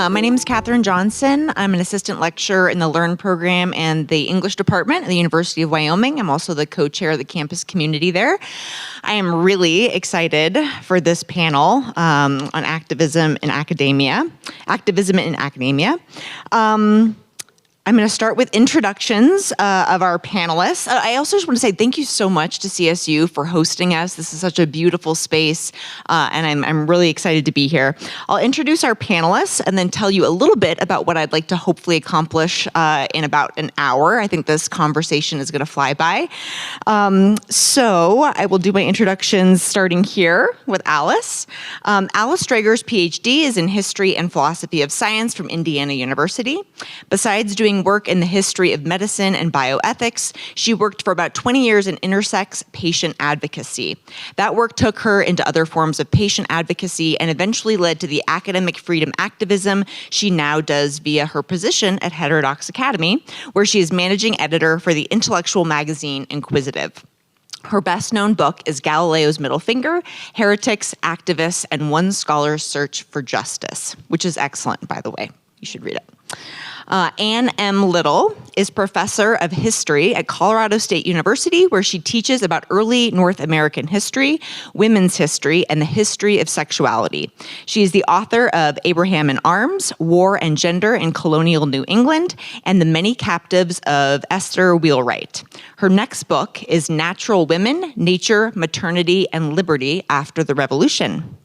My name is Katherine Johnson. I'm an assistant lecturer in the Learn program and the English department at the University of Wyoming. I'm also the co-chair of the campus community there. I am really excited for this panel on activism in academia. I'm going to start with introductions of our panelists. I also just want to say thank you so much to CSU for hosting us. This is such a beautiful space, and I'm really excited to be here. I'll introduce our panelists and then tell you a little bit about what I'd like to hopefully accomplish in about an hour. I think this conversation is going to fly by. So I will do my introductions starting here with Alice. Alice Dreger's PhD is in History and Philosophy of Science from Indiana University. Besides doing work in the history of medicine and bioethics, she worked for about 20 years in intersex patient advocacy. That work took her into other forms of patient advocacy and eventually led to the academic freedom activism she now does via her position at Heterodox Academy, where she is managing editor for the intellectual magazine Inquisitive. Her best-known book is Galileo's Middle Finger, Heretics, Activists, and One Scholar's Search for Justice, which is excellent, by the way. You should read it. Anne M. Little is professor of history at Colorado State University, where she teaches about early North American history, women's history, and the history of sexuality. She is the author of Abraham in Arms, War and Gender in Colonial New England, and The Many Captives of Esther Wheelwright. Her next book is Natural Women, Nature, Maternity, and Liberty After the Revolution.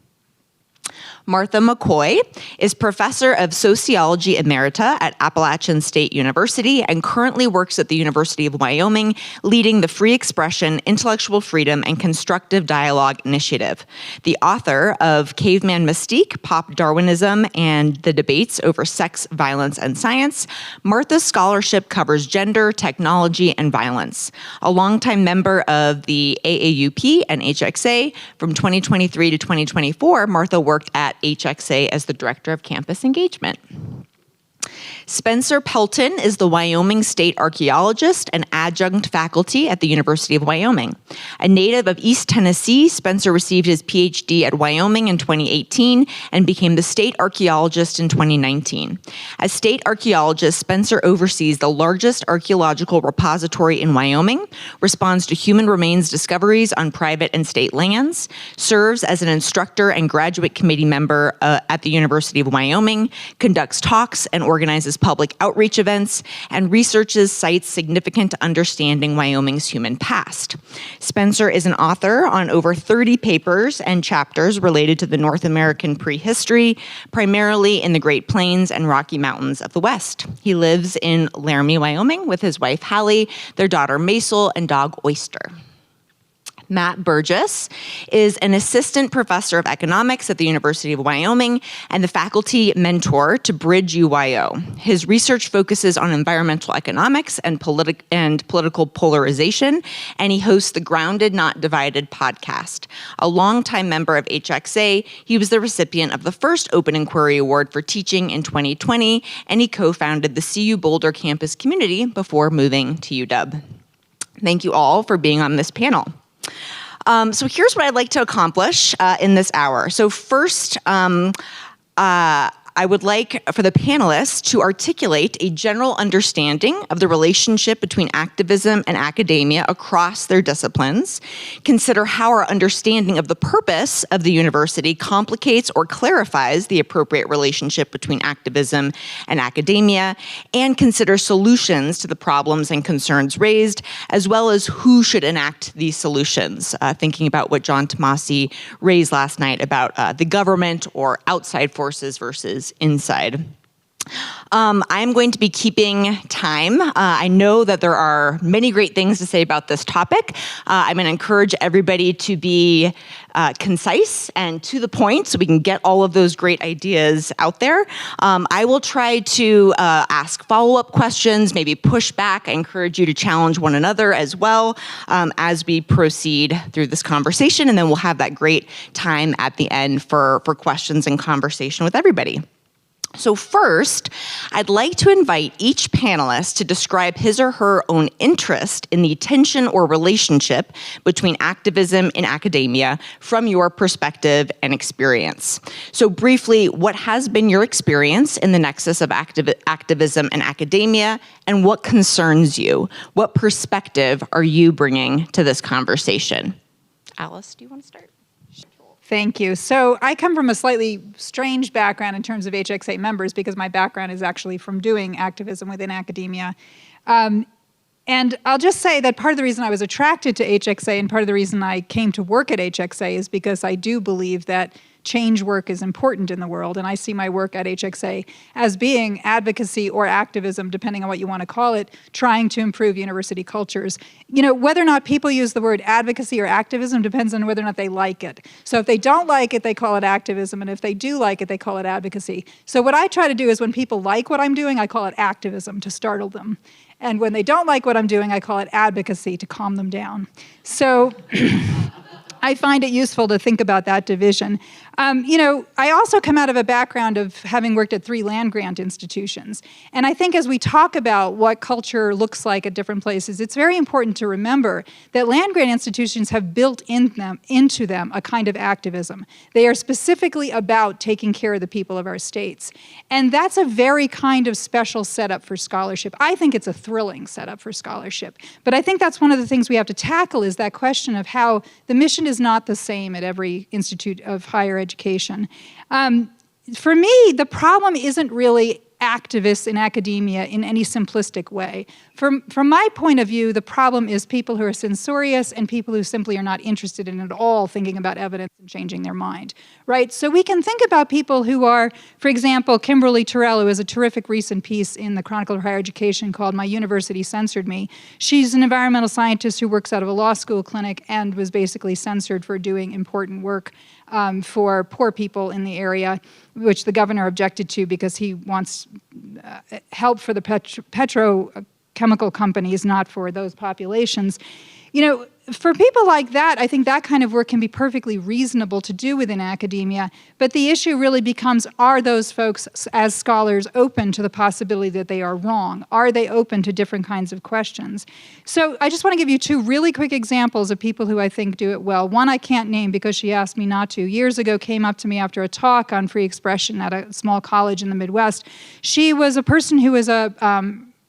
Martha McCaughey is professor of sociology emerita at Appalachian State University and currently works at the University of Wyoming, leading the Free Expression, Intellectual Freedom, and Constructive Dialogue Initiative. The author of Caveman Mystique, Pop Darwinism, and the Debates Over Sex, Violence, and Science, Martha's scholarship covers gender, technology, and violence. A longtime member of the AAUP and HXA, from 2023 to 2024, Martha worked at HXA as the Director of Campus Engagement. Spencer Pelton is the Wyoming State archaeologist and adjunct faculty at the University of Wyoming. A native of East Tennessee, Spencer received his PhD at Wyoming in 2018 and became the state archaeologist in 2019. As state archaeologist, Spencer oversees the largest archaeological repository in Wyoming, responds to human remains discoveries on private and state lands, serves as an instructor and graduate committee member at the University of Wyoming, conducts talks and organizes public outreach events, and researches sites significant to understanding Wyoming's human past. Spencer is an author on over 30 papers and chapters related to the North American prehistory, primarily in the Great Plains and Rocky Mountains of the West. He lives in Laramie, Wyoming, with his wife, Hallie, their daughter, Maisel, and dog, Oyster. Matt Burgess is an assistant professor of economics at the University of Wyoming and the faculty mentor to Bridge UYO. His research focuses on environmental economics and political polarization, and he hosts the Grounded Not Divided podcast. A longtime member of HXA, he was the recipient of the first Open Inquiry Award for teaching in 2020, and he co-founded the CU Boulder campus community before moving to UW. Thank you all for being on this panel. So here's what I'd like to accomplish in this hour. So first, I would like for the panelists to articulate a general understanding of the relationship between activism and academia across their disciplines, consider how our understanding of the purpose of the university complicates or clarifies the appropriate relationship between activism and academia, and consider solutions to the problems and concerns raised, as well as who should enact these solutions, thinking about what John Tomasi raised last night about the government or outside forces versus inside. I'm going to be keeping time. I know that there are many great things to say about this topic. I'm going to encourage everybody to be concise and to the point so we can get all of those great ideas out there. I will try to ask follow-up questions, maybe push back. I encourage you to challenge one another as well as we proceed through this conversation, and then we'll have that great time at the end for questions and conversation with everybody. So first, I'd like to invite each panelist to describe his or her own interest in the tension or relationship between activism and academia from your perspective and experience. So briefly, what has been your experience in the nexus of activism and academia, and what concerns you? What perspective are you bringing to this conversation? Alice, do you want to start? Thank you. So I come from a slightly strange background in terms of HXA members because my background is actually from doing activism within academia. And I'll just say that part of the reason I was attracted to HXA and part of the reason I came to work at HXA is because I do believe that change work is important in the world, and I see my work at HXA as being advocacy or activism, depending on what you want to call it, trying to improve university cultures. You know, whether or not people use the word advocacy or activism depends on whether or not they like it. So if they don't like it, they call it activism, and if they do like it, they call it advocacy. So what I try to do is when people like what I'm doing, I call it activism to startle them. And when they don't like what I'm doing, I call it advocacy to calm them down. So I find it useful to think about that division. You know, I also come out of a background of having worked at 3 land-grant institutions. And I think as we talk about what culture looks like at different places, it's very important to remember that land-grant institutions have built into them a kind of activism. They are specifically about taking care of the people of our states. And that's a very kind of special setup for scholarship. I think it's a thrilling setup for scholarship. But I think that's one of the things we have to tackle is that question of how the mission is not the same at every institute of higher education. For me, the problem isn't really activists in academia in any simplistic way. From my point of view, the problem is people who are censorious and people who simply are not interested in at all thinking about evidence and changing their mind, right? So we can think about people who are, for example, Kimberly Terrell, who has a terrific recent piece in the Chronicle of Higher Education called My University Censored Me. She's an environmental scientist who works out of a law school clinic and was basically censored for doing important work for poor people in the area, which the governor objected to because he wants help for the petrochemical companies, not for those populations. You know, for people like that, I think that kind of work can be perfectly reasonable to do within academia, but the issue really becomes, are those folks as scholars open to the possibility that they are wrong? Are they open to different kinds of questions? So I just want to give you 2 really quick examples of people who I think do it well. One I can't name because she asked me not to. Years ago came up to me after a talk on free expression at a small college in the Midwest. She was a person who was a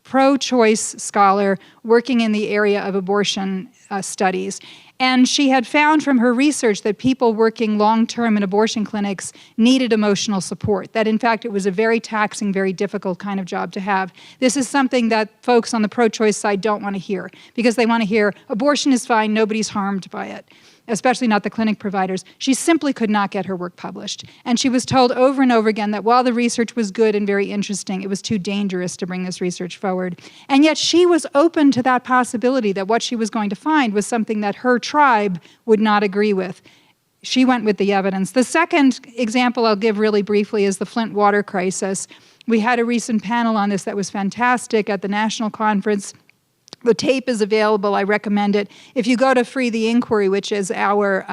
pro-choice scholar working in the area of abortion studies. And she had found from her research that people working long-term in abortion clinics needed emotional support, that in fact it was a very taxing, very difficult kind of job to have. This is something that folks on the pro-choice side don't want to hear, because they want to hear abortion is fine, nobody's harmed by it, especially not the clinic providers. She simply could not get her work published. And she was told over and over again that while the research was good and very interesting, it was too dangerous to bring this research forward. And yet she was open to that possibility that what she was going to find was something that her tribe would not agree with. She went with the evidence. The second example I'll give really briefly is the Flint water crisis. We had a recent panel on this that was fantastic at the national conference. The tape is available. I recommend it. If you go to Free the Inquiry, which is our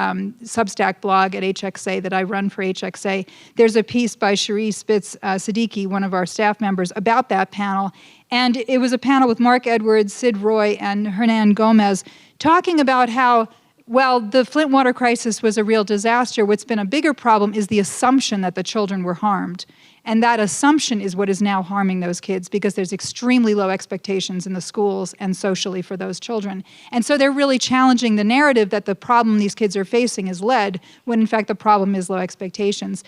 Substack blog at HXA that I run for HXA, there's a piece by Cherie Spitz Siddiqui, one of our staff members, about that panel. And it was a panel with Mark Edwards, Sid Roy, and Hernan Gomez talking about how, well, the Flint water crisis was a real disaster. What's been a bigger problem is the assumption that the children were harmed. And that assumption is what is now harming those kids because there's extremely low expectations in the schools and socially for those children. And so they're really challenging the narrative that the problem these kids are facing is lead, when in fact the problem is low expectations.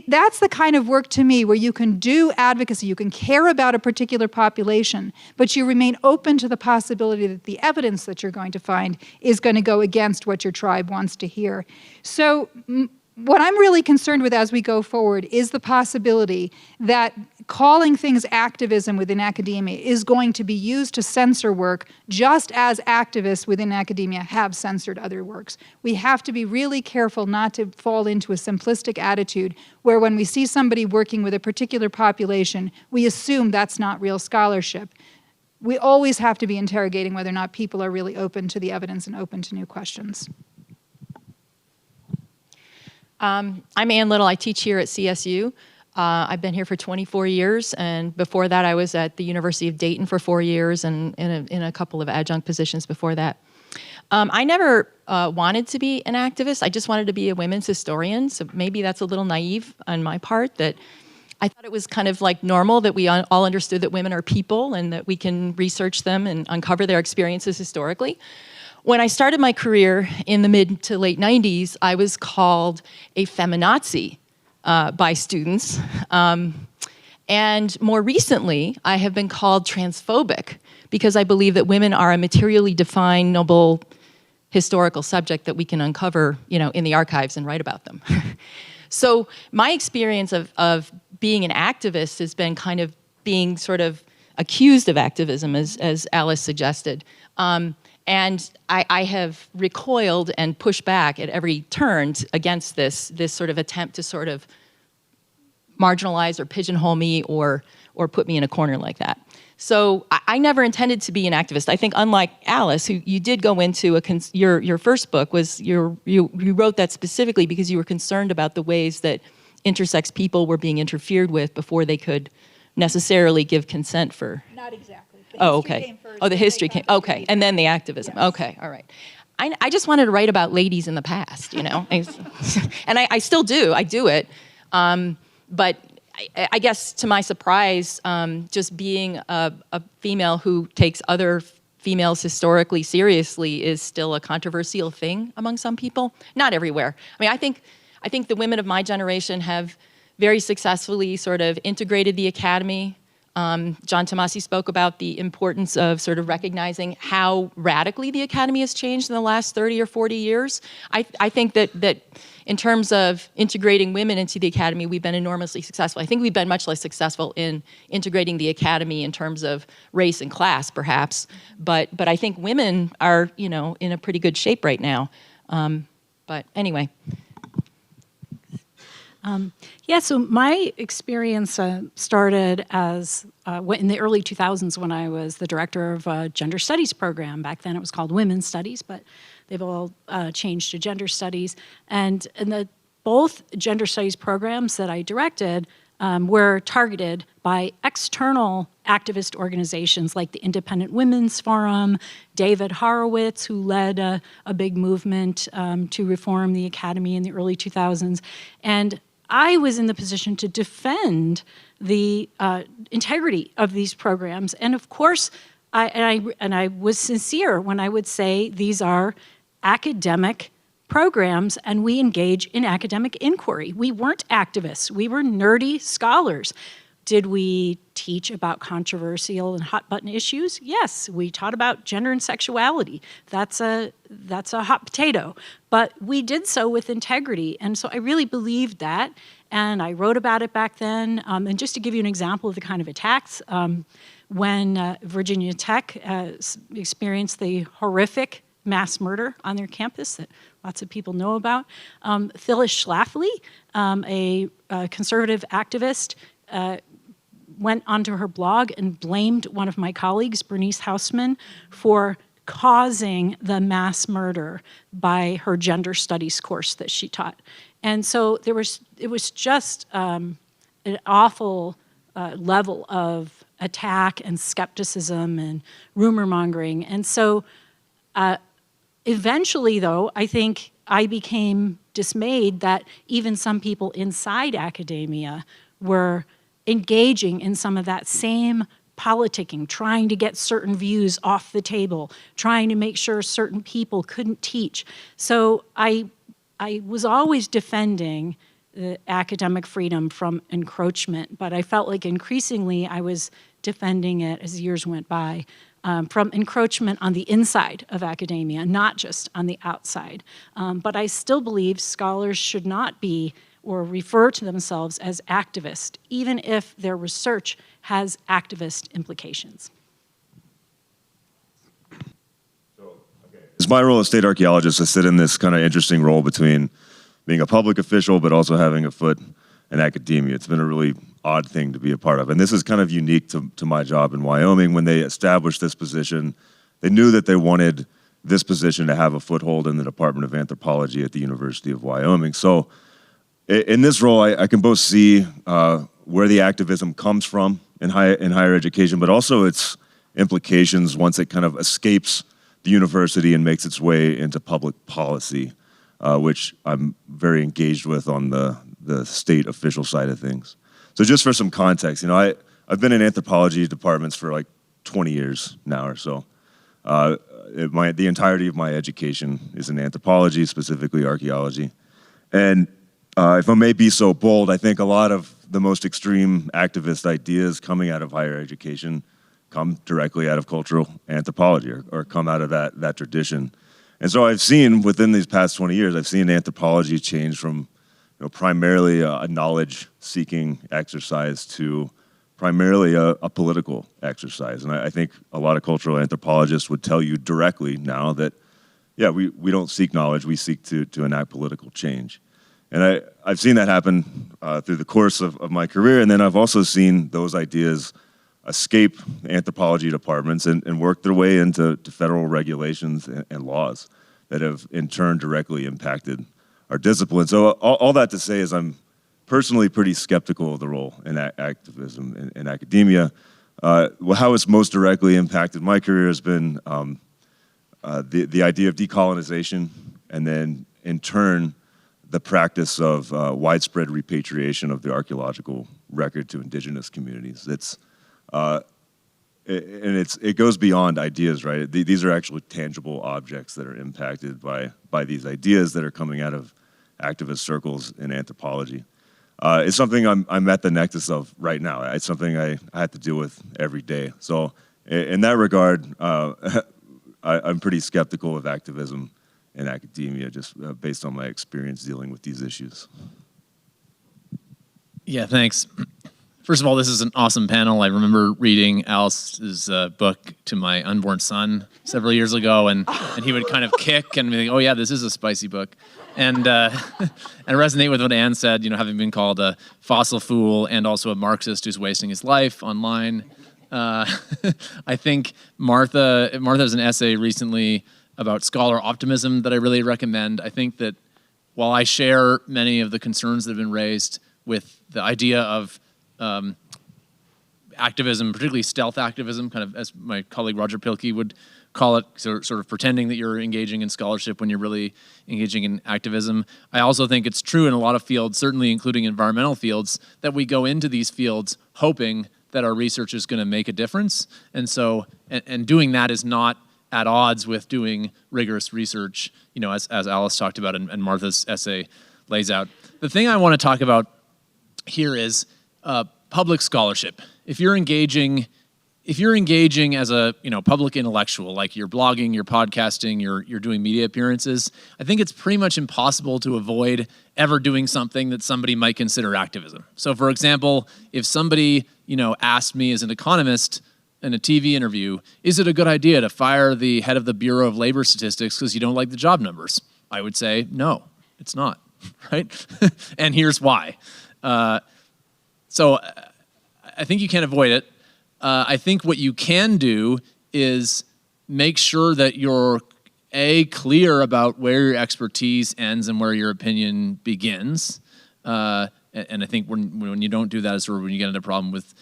That's the kind of work to me where you can do advocacy, you can care about a particular population, but you remain open to the possibility that the evidence that you're going to find is going to go against what your tribe wants to hear. So what I'm really concerned with as we go forward is the possibility that calling things activism within academia is going to be used to censor work just as activists within academia have censored other works. We have to be really careful not to fall into a simplistic attitude where when we see somebody working with a particular population, we assume that's not real scholarship. We always have to be interrogating whether or not people are really open to the evidence and open to new questions. I'm Ann Little. I teach here at CSU. I've been here for 24 years, and before that I was at the University of Dayton for 4 years and in a couple of adjunct positions before that. I never wanted to be an activist. I just wanted to be a women's historian, so maybe that's a little naive on my part, that I thought it was kind of like normal that we all understood that women are people and that we can research them and uncover their experiences historically. When I started my career in the mid to late 90s, I was called a feminazi by students. And more recently, I have been called transphobic because I believe that women are a materially definable historical subject that we can uncover, in the archives and write about them. So my experience of being an activist has been kind of being sort of accused of activism, as Alice suggested. And I have recoiled and pushed back at every turn against this sort of attempt to sort of marginalize or pigeonhole me or put me in a corner like that. So I never intended to be an activist. I think unlike Alice, who you did go into your first book, was you wrote that specifically because you were concerned about the ways that intersex people were being interfered with before they could necessarily give consent for. Not exactly. Okay. The history came. Okay, and then the activism. Yes. Okay, all right. I just wanted to write about ladies in the past, and I still do. I do it, but I guess to my surprise, just being a female who takes other females historically seriously is still a controversial thing among some people. Not everywhere. I mean, I think the women of my generation have very successfully sort of integrated the academy. John Tomasi spoke about the importance of sort of recognizing how radically the academy has changed in the last 30 or 40 years. I think that in terms of integrating women into the academy, we've been enormously successful. I think we've been much less successful in integrating the academy in terms of race and class, perhaps. But I think women are, in a pretty good shape right now. But anyway. So my experience started as in the early 2000s when I was the director of a gender studies program. Back then it was called women's studies, but they've all changed to gender studies. And both gender studies programs that I directed were targeted by external activist organizations like the Independent Women's Forum, David Horowitz, who led a big movement to reform the academy in the early 2000s. And I was in the position to defend the integrity of these programs. And of course, I was sincere when I would say these are academic programs and we engage in academic inquiry. We weren't activists, we were nerdy scholars. Did we teach about controversial and hot button issues? Yes, we taught about gender and sexuality. That's a hot potato. But we did so with integrity. And so I really believed that. And I wrote about it back then. And just to give you an example of the kind of attacks, when Virginia Tech experienced the horrific mass murder on their campus that lots of people know about, Phyllis Schlafly, a conservative activist, went onto her blog and blamed one of my colleagues, Bernice Hausman, for causing the mass murder by her gender studies course that she taught. And so it was just an awful level of attack and skepticism and rumor mongering. And so eventually, though, I think I became dismayed that even some people inside academia were engaging in some of that same politicking, trying to get certain views off the table, trying to make sure certain people couldn't teach. So I was always defending academic freedom from encroachment, but I felt like increasingly I was defending it as years went by from encroachment on the inside of academia, not just on the outside. But I still believe scholars should not be or refer to themselves as activists, even if their research has activist implications. It's my role as state archaeologist to sit in this kind of interesting role between being a public official but also having a foot in academia. It's been a really odd thing to be a part of. And this is kind of unique to my job in Wyoming. When they established this position, they knew that they wanted this position to have a foothold in the Department of Anthropology at the University of Wyoming. So in this role, I can both see where the activism comes from in higher education, but also its implications once it kind of escapes the university and makes its way into public policy, which I'm very engaged with on the state official side of things. So just for some context, I've been in anthropology departments for like 20 years now or so. The entirety of my education is in anthropology, specifically archaeology. And if I may be so bold, I think a lot of the most extreme activist ideas coming out of higher education come directly out of cultural anthropology or come out of that tradition. And so I've seen within these past 20 years, I've seen anthropology change from primarily a knowledge-seeking exercise to primarily a political exercise. And I think a lot of cultural anthropologists would tell you directly now that, yeah, we don't seek knowledge, we seek to enact political change. And I've seen that happen through the course of my career, and then I've also seen those ideas escape anthropology departments and work their way into federal regulations and laws that have in turn directly impacted our discipline. So all that to say is I'm personally pretty skeptical of the role in activism in academia. How it's most directly impacted my career has been the idea of decolonization, and then in turn the practice of widespread repatriation of the archaeological record to indigenous communities. It goes beyond ideas, right? These are actually tangible objects that are impacted by these ideas that are coming out of activist circles in anthropology. It's something I'm at the nexus of right now. It's something I have to deal with every day. So in that regard, I'm pretty skeptical of activism in academia, just based on my experience dealing with these issues. Yeah, thanks. First of all, this is an awesome panel. I remember reading Alice's book to my unborn son several years ago, and he would kind of kick and be like, oh yeah, this is a spicy book. And resonate with what Anne said, having been called a fossil fool and also a Marxist who's wasting his life online. I think Martha has an essay recently about scholar optimism that I really recommend. I think that while I share many of the concerns that have been raised with the idea of activism, particularly stealth activism, kind of as my colleague Roger Pilkey would call it, sort of pretending that you're engaging in scholarship when you're really engaging in activism. I also think it's true in a lot of fields, certainly including environmental fields, that we go into these fields hoping that our research is going to make a difference. And so, and doing that is not at odds with doing rigorous research, as Alice talked about and Martha's essay lays out. The thing I want to talk about here is public scholarship. If you're engaging as a public intellectual, like you're blogging, you're podcasting, you're doing media appearances, I think it's pretty much impossible to avoid ever doing something that somebody might consider activism. So, for example, if somebody asked me as an economist in a TV interview, is it a good idea to fire the head of the Bureau of Labor Statistics because you don't like the job numbers? I would say no, it's not, right? And here's why. So I think you can't avoid it. I think what you can do is make sure that you're clear about where your expertise ends and where your opinion begins. And I think when you don't do that is sort of when you get into a problem with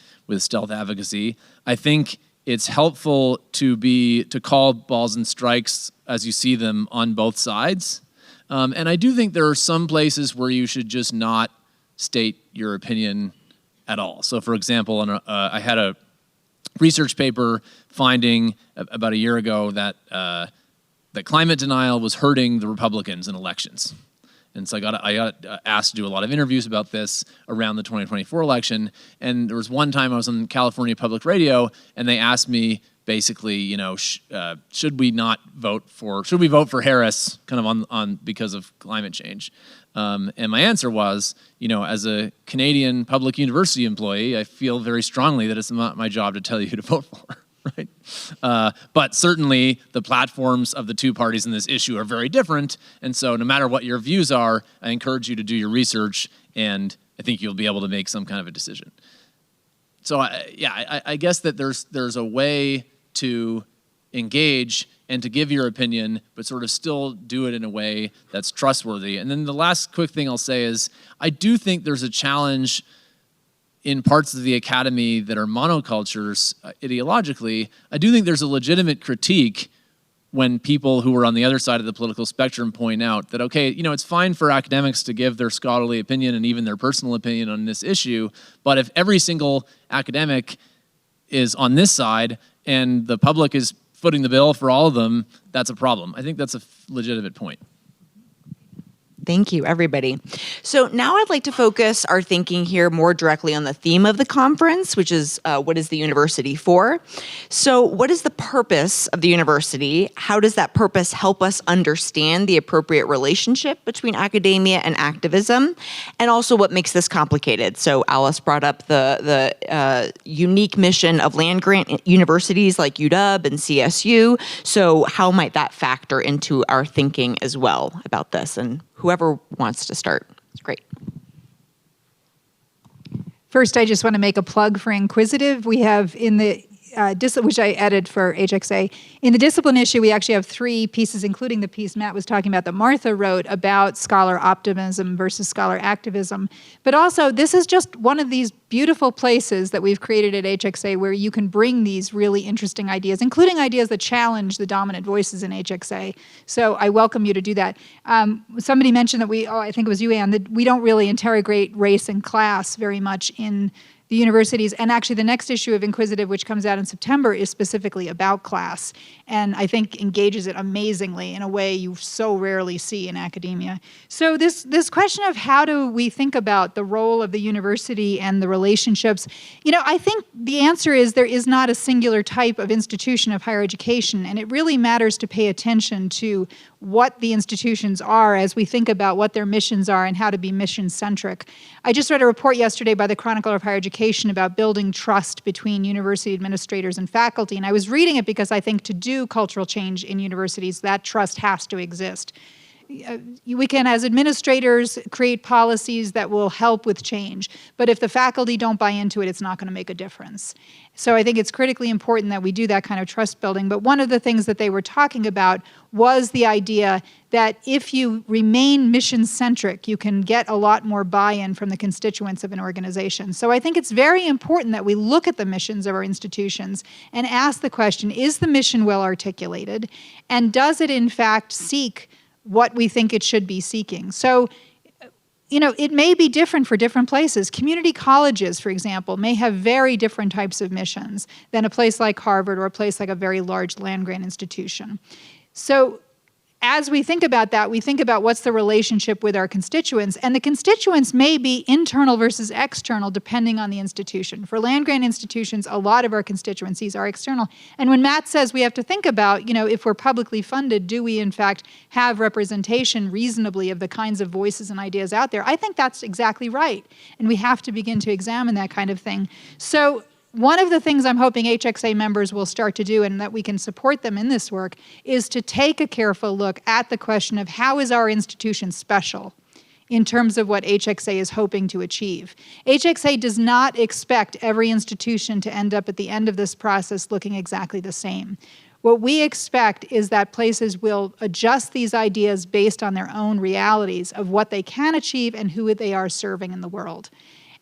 stealth advocacy. I think it's helpful to call balls and strikes as you see them on both sides. And I do think there are some places where you should just not state your opinion at all. So, for example, I had a research paper finding about a year ago that climate denial was hurting the Republicans in elections. And so I got asked to do a lot of interviews about this around the 2024 election. And there was one time I was on California Public Radio, and they asked me basically, should we vote for Harris kind of on because of climate change? And my answer was, as a Canadian public university employee, I feel very strongly that it's not my job to tell you who to vote for, right? But certainly the platforms of the two parties in this issue are very different. And so no matter what your views are, I encourage you to do your research, and I think you'll be able to make some kind of a decision. So I guess that there's a way to engage and to give your opinion, but sort of still do it in a way that's trustworthy. And then the last quick thing I'll say is, I do think there's a challenge in parts of the academy that are monocultures ideologically. I do think there's a legitimate critique when people who are on the other side of the political spectrum point out that, okay, it's fine for academics to give their scholarly opinion and even their personal opinion on this issue, but if every single academic is on this side and the public is footing the bill for all of them, that's a problem. I think that's a legitimate point. Thank you, everybody. So now I'd like to focus our thinking here more directly on the theme of the conference, which is what is the university for? So what is the purpose of the university? How does that purpose help us understand the appropriate relationship between academia and activism? And also what makes this complicated? So Alice brought up the unique mission of land-grant universities like UW and CSU. So how might that factor into our thinking as well about this? And whoever wants to start, it's great. First, I just want to make a plug for Inquisitive. We have in the which I edited for HXA. In the discipline issue, we actually have 3 pieces, including the piece Matt was talking about that Martha wrote about scholar optimism versus scholar activism. But also, this is just one of these beautiful places that we've created at HXA where you can bring these really interesting ideas, including ideas that challenge the dominant voices in HXA. So I welcome you to do that. Somebody mentioned that I think it was you, Anne, that we don't really interrogate race and class very much in the universities. And actually the next issue of Inquisitive, which comes out in September, is specifically about class, and I think engages it amazingly in a way you so rarely see in academia. So this question of how do we think about the role of the university and the relationships, I think the answer is there is not a singular type of institution of higher education, and it really matters to pay attention to what the institutions are as we think about what their missions are and how to be mission-centric. I just read a report yesterday by the Chronicler of Higher Education about building trust between university administrators and faculty, and I was reading it because I think to do cultural change in universities, that trust has to exist. We can, as administrators, create policies that will help with change, but if the faculty don't buy into it, it's not going to make a difference. So I think it's critically important that we do that kind of trust building. But one of the things that they were talking about was the idea that if you remain mission-centric, you can get a lot more buy-in from the constituents of an organization. So I think it's very important that we look at the missions of our institutions and ask the question, is the mission well articulated? And does it, in fact, seek what we think it should be seeking? So, it may be different for different places. Community colleges, for example, may have very different types of missions than a place like Harvard or a place like a very large land-grant institution. So as we think about that, we think about what's the relationship with our constituents, and the constituents may be internal versus external depending on the institution. For land-grant institutions, a lot of our constituencies are external. And when Matt says we have to think about, if we're publicly funded, do we in fact have representation reasonably of the kinds of voices and ideas out there? I think that's exactly right. And we have to begin to examine that kind of thing. So one of the things I'm hoping HXA members will start to do, and that we can support them in this work, is to take a careful look at the question of how is our institution special in terms of what HXA is hoping to achieve. HXA does not expect every institution to end up at the end of this process looking exactly the same. What we expect is that places will adjust these ideas based on their own realities of what they can achieve and who they are serving in the world.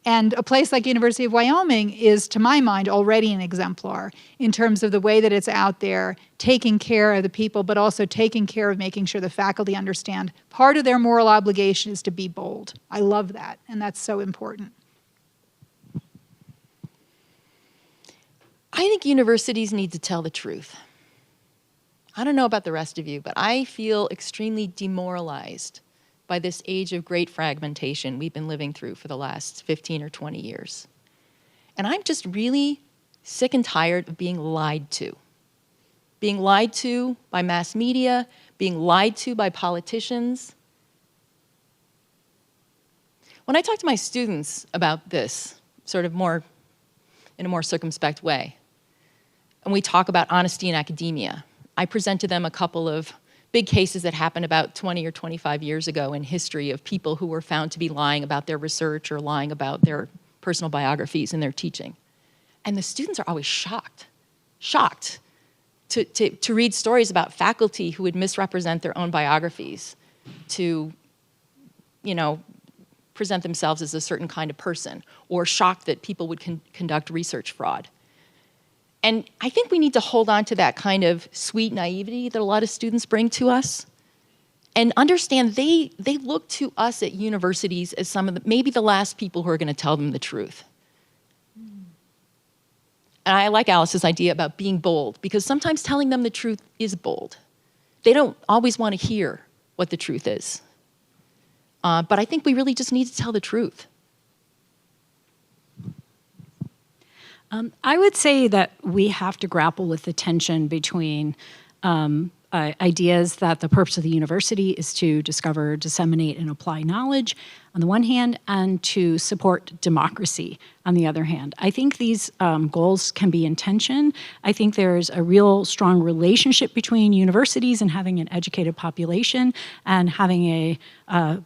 And a place like University of Wyoming is, to my mind, already an exemplar in terms of the way that it's out there, taking care of the people, but also taking care of making sure the faculty understand part of their moral obligation is to be bold. I love that, and that's so important. I think universities need to tell the truth. I don't know about the rest of you, but I feel extremely demoralized by this age of great fragmentation we've been living through for the last 15 or 20 years. And I'm just really sick and tired of being lied to. Being lied to by mass media, being lied to by politicians. When I talk to my students about this, sort of in a more circumspect way, and we talk about honesty in academia, I present to them a couple of big cases that happened about 20 or 25 years ago in history of people who were found to be lying about their research or lying about their personal biographies and their teaching. And the students are always shocked. to read stories about faculty who would misrepresent their own biographies to, present themselves as a certain kind of person, or shocked that people would conduct research fraud. And I think we need to hold on to that kind of sweet naivety that a lot of students bring to us, and understand they look to us at universities as maybe the last people who are going to tell them the truth. And I like Alice's idea about being bold, because sometimes telling them the truth is bold. They don't always want to hear what the truth is. But I think we really just need to tell the truth. I would say that we have to grapple with the tension between ideas that the purpose of the university is to discover, disseminate, and apply knowledge on the one hand, and to support democracy on the other hand. I think these goals can be in tension. I think there's a real strong relationship between universities and having an educated population and having a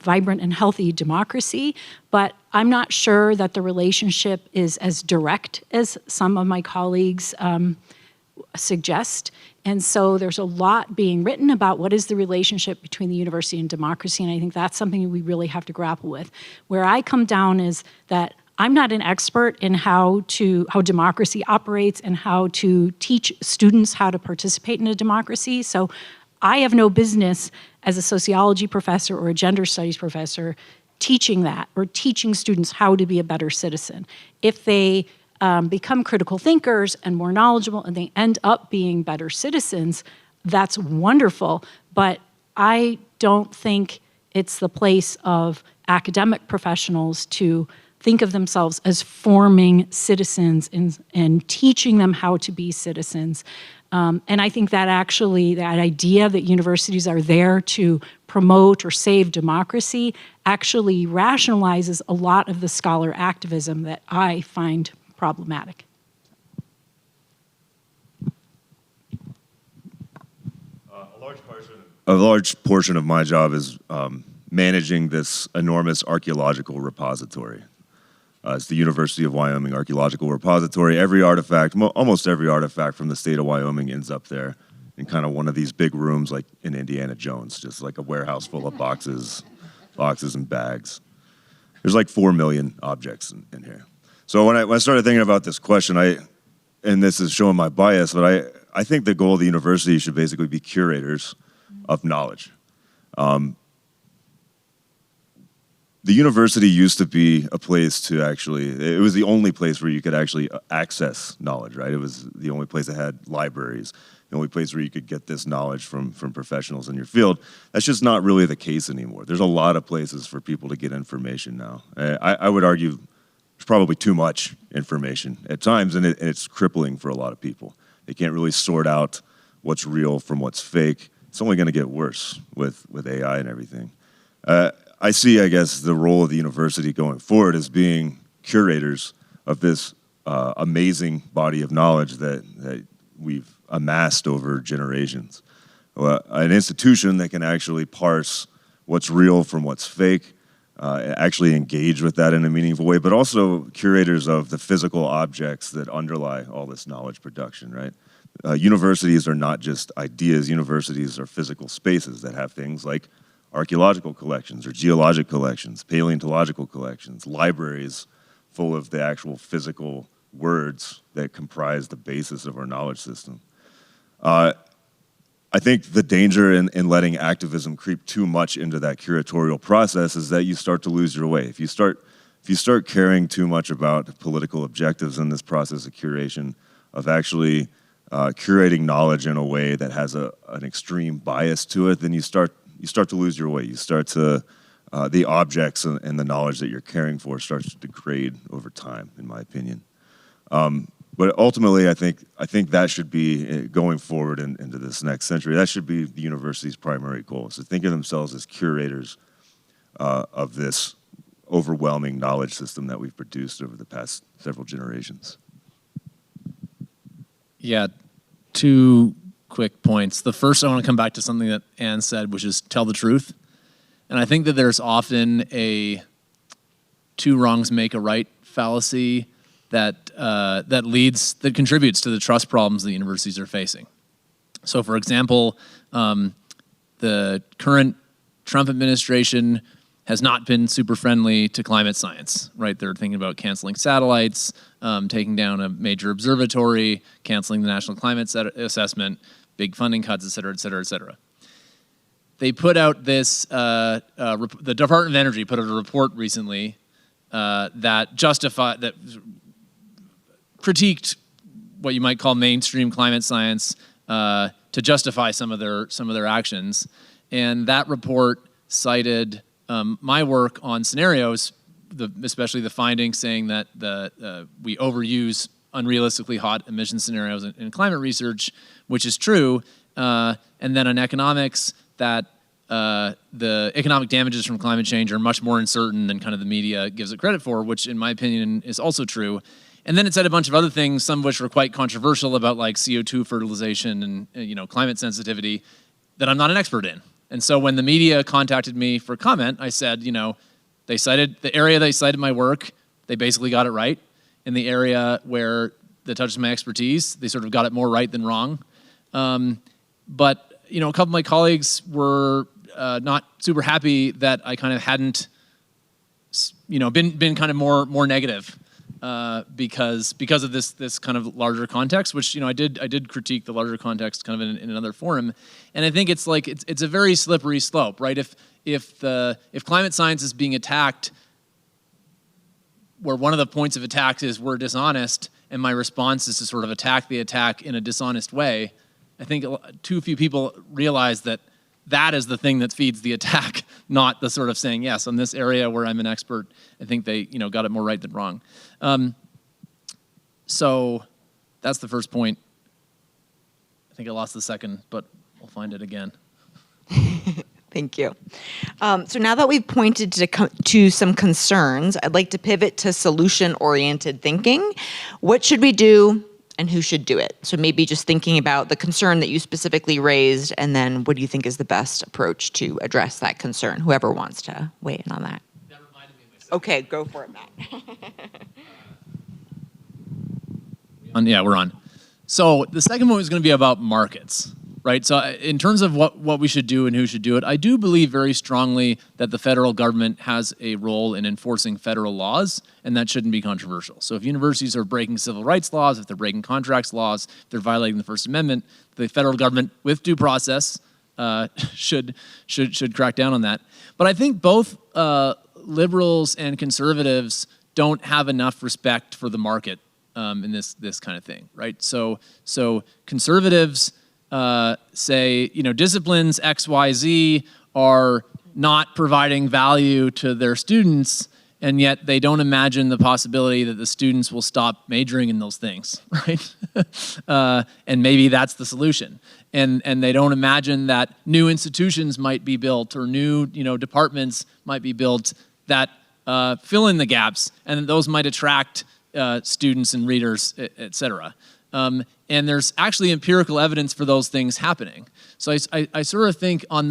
vibrant and healthy democracy, but I'm not sure that the relationship is as direct as some of my colleagues suggest. And so there's a lot being written about what is the relationship between the university and democracy, and I think that's something we really have to grapple with. Where I come down is that I'm not an expert in how democracy operates and how to teach students how to participate in a democracy. So I have no business as a sociology professor or a gender studies professor teaching that or teaching students how to be a better citizen. If they become critical thinkers and more knowledgeable and they end up being better citizens, that's wonderful. But I don't think it's the place of academic professionals to think of themselves as forming citizens and teaching them how to be citizens. And I think that actually, that idea that universities are there to promote or save democracy actually rationalizes a lot of the scholar activism that I find problematic. A large portion of my job is managing this enormous archaeological repository. It's the University of Wyoming Archaeological Repository. Every artifact, almost every artifact from the state of Wyoming ends up there in kind of one of these big rooms like in Indiana Jones, just like a warehouse full of boxes and bags. There's like 4 million objects in here. So when I started thinking about this question, and this is showing my bias, but I think the goal of the university should basically be curators of knowledge. The university used to be a place to it was the only place where you could actually access knowledge, right? It was the only place that had libraries, the only place where you could get this knowledge from professionals in your field. That's just not really the case anymore. There's a lot of places for people to get information now. I would argue there's probably too much information at times, and it's crippling for a lot of people. They can't really sort out what's real from what's fake. It's only going to get worse with AI and everything. I see, I guess, the role of the university going forward as being curators of this amazing body of knowledge that we've amassed over generations. An institution that can actually parse what's real from what's fake, actually engage with that in a meaningful way, but also curators of the physical objects that underlie all this knowledge production, right? Universities are not just ideas. Universities are physical spaces that have things like archaeological collections or geologic collections, paleontological collections, libraries full of the actual physical words that comprise the basis of our knowledge system. I think the danger in letting activism creep too much into that curatorial process is that you start to lose your way. If you start caring too much about political objectives in this process of curation, of actually curating knowledge in a way that has an extreme bias to it, then you start to lose your way. You start to, the objects and the knowledge that you're caring for starts to degrade over time, in my opinion. But ultimately, I think that should be, going forward into this next century, that should be the university's primary goal, is to think of themselves as curators of this overwhelming knowledge system that we've produced over the past several generations. Yeah, 2 quick points. The first, I want to come back to something that Anne said, which is tell the truth. And I think that there's often a 2 wrongs make a right fallacy that contributes to the trust problems that universities are facing. So, for example, the current Trump administration has not been super friendly to climate science, right? They're thinking about canceling satellites, taking down a major observatory, canceling the National Climate Assessment, big funding cuts, et cetera, et cetera, et cetera. They put out this, the Department of Energy put out a report recently that critiqued what you might call mainstream climate science to justify some of their actions, and that report cited my work on scenarios, especially the findings saying that we overuse unrealistically hot emission scenarios in climate research, which is true, and then on economics that the economic damages from climate change are much more uncertain than kind of the media gives it credit for, which in my opinion is also true. And then it said a bunch of other things, some of which were quite controversial about like CO2 fertilization and climate sensitivity that I'm not an expert in. And so when the media contacted me for comment, I said, they cited the area they cited my work, they basically got it right. In the area where that touches my expertise, they sort of got it more right than wrong. But a couple of my colleagues were not super happy that I kind of hadn't, been kind of more negative. Because of this kind of larger context, which I did critique the larger context kind of in another forum, and I think it's like it's a very slippery slope, right? If climate science is being attacked, where one of the points of attack is we're dishonest, and my response is to sort of attack the attack in a dishonest way, I think too few people realize that is the thing that feeds the attack, not the sort of saying, yes, on this area where I'm an expert, I think they got it more right than wrong. So that's the first point. I think I lost the second, but we'll find it again. Thank you. So now that we've pointed to some concerns, I'd like to pivot to solution-oriented thinking. What should we do and who should do it? So maybe just thinking about the concern that you specifically raised, and then what do you think is the best approach to address that concern? Whoever wants to weigh in on that. That reminded me of myself. Okay, go for it, Matt. Yeah, we're on. So the second one is going to be about markets, right? So in terms of what we should do and who should do it, I do believe very strongly that the federal government has a role in enforcing federal laws, and that shouldn't be controversial. So if universities are breaking civil rights laws, if they're breaking contracts laws, if they're violating the First Amendment, the federal government, with due process, should crack down on that. But I think both liberals and conservatives don't have enough respect for the market in this kind of thing, right? So conservatives say, disciplines X, Y, Z are not providing value to their students, and yet they don't imagine the possibility that the students will stop majoring in those things, right? And maybe that's the solution. And they don't imagine that new institutions might be built or new departments might be built that fill in the gaps, and those might attract students and readers, et cetera. And there's actually empirical evidence for those things happening. So I sort of think on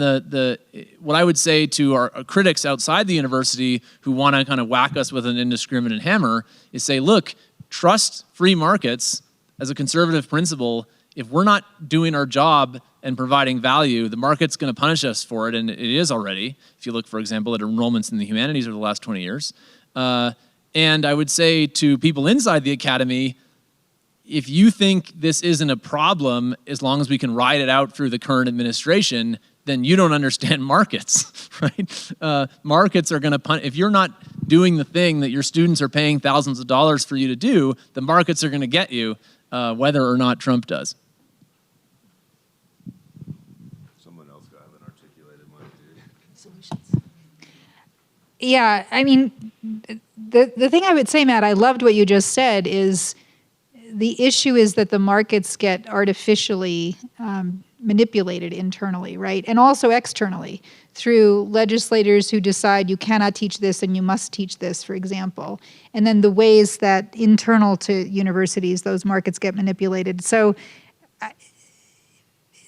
what I would say to our critics outside the university who want to kind of whack us with an indiscriminate hammer is say, look, trust free markets as a conservative principle. If we're not doing our job and providing value, the market's going to punish us for it, and it is already. If you look, for example, at enrollments in the humanities over the last 20 years. And I would say to people inside the academy, if you think this isn't a problem, as long as we can ride it out through the current administration, then you don't understand markets, right? Markets are going to punish. If you're not doing the thing that your students are paying thousands of dollars for you to do, the markets are going to get you, whether or not Trump does. Someone else got an articulated one, dude. Solutions. Yeah, I mean, the thing I would say, Matt, I loved what you just said, is the issue is that the markets get artificially manipulated internally, right? And also externally through legislators who decide you cannot teach this and you must teach this, for example. And then the ways that internal to universities, those markets get manipulated. So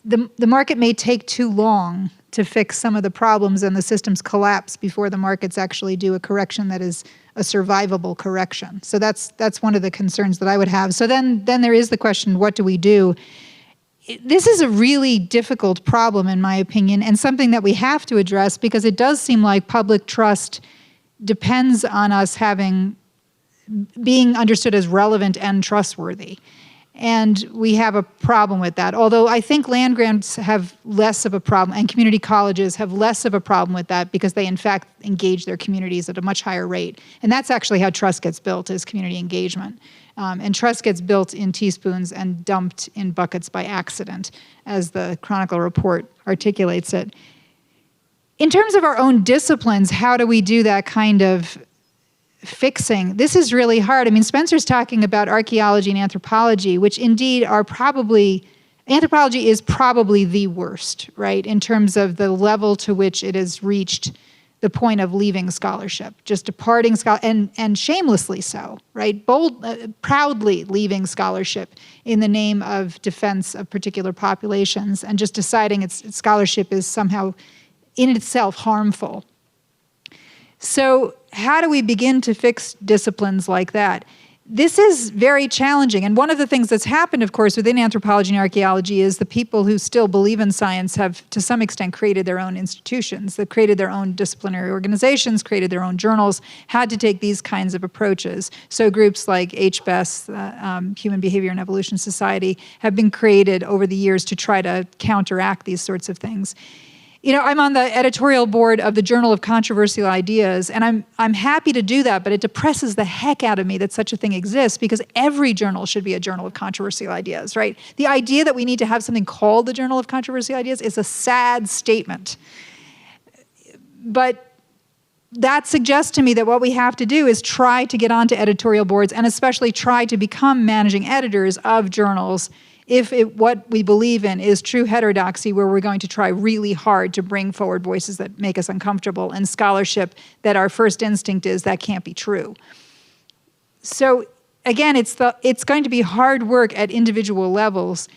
the market may take too long to fix some of the problems and the systems collapse before the markets actually do a correction that is a survivable correction. So that's one of the concerns that I would have. So then there is the question, what do we do? this is a really difficult problem, in my opinion, and something that we have to address, because it does seem like public trust depends on us being understood as relevant and trustworthy. And we have a problem with that. Although I think land grants have less of a problem, and community colleges have less of a problem with that, because they in fact engage their communities at a much higher rate. And that's actually how trust gets built, is community engagement. And trust gets built in teaspoons and dumped in buckets by accident, as the Chronicle report articulates it. In terms of our own disciplines, how do we do that kind of fixing? This is really hard. I mean, Spencer's talking about archaeology and anthropology, which indeed are probably, anthropology is probably the worst, right, in terms of the level to which it has reached the point of leaving scholarship, just departing and shamelessly so, right, proudly leaving scholarship in the name of defense of particular populations, and just deciding its scholarship is somehow in itself harmful. So how do we begin to fix disciplines like that? This is very challenging. And one of the things that's happened, of course, within anthropology and archaeology is the people who still believe in science have, to some extent, created their own institutions. They've created their own disciplinary organizations, created their own journals, had to take these kinds of approaches. So groups like HBES, Human Behavior and Evolution Society, have been created over the years to try to counteract these sorts of things. You know, I'm on the editorial board of the Journal of Controversial Ideas, and I'm happy to do that, but it depresses the heck out of me that such a thing exists, because every journal should be a Journal of Controversial Ideas, right? The idea that we need to have something called the Journal of Controversial Ideas is a sad statement. But that suggests to me that what we have to do is try to get onto editorial boards, and especially try to become managing editors of journals, if what we believe in is true heterodoxy, where we're going to try really hard to bring forward voices that make us uncomfortable, and scholarship that our first instinct is that can't be true. So again, it's going to be hard work at individual levels.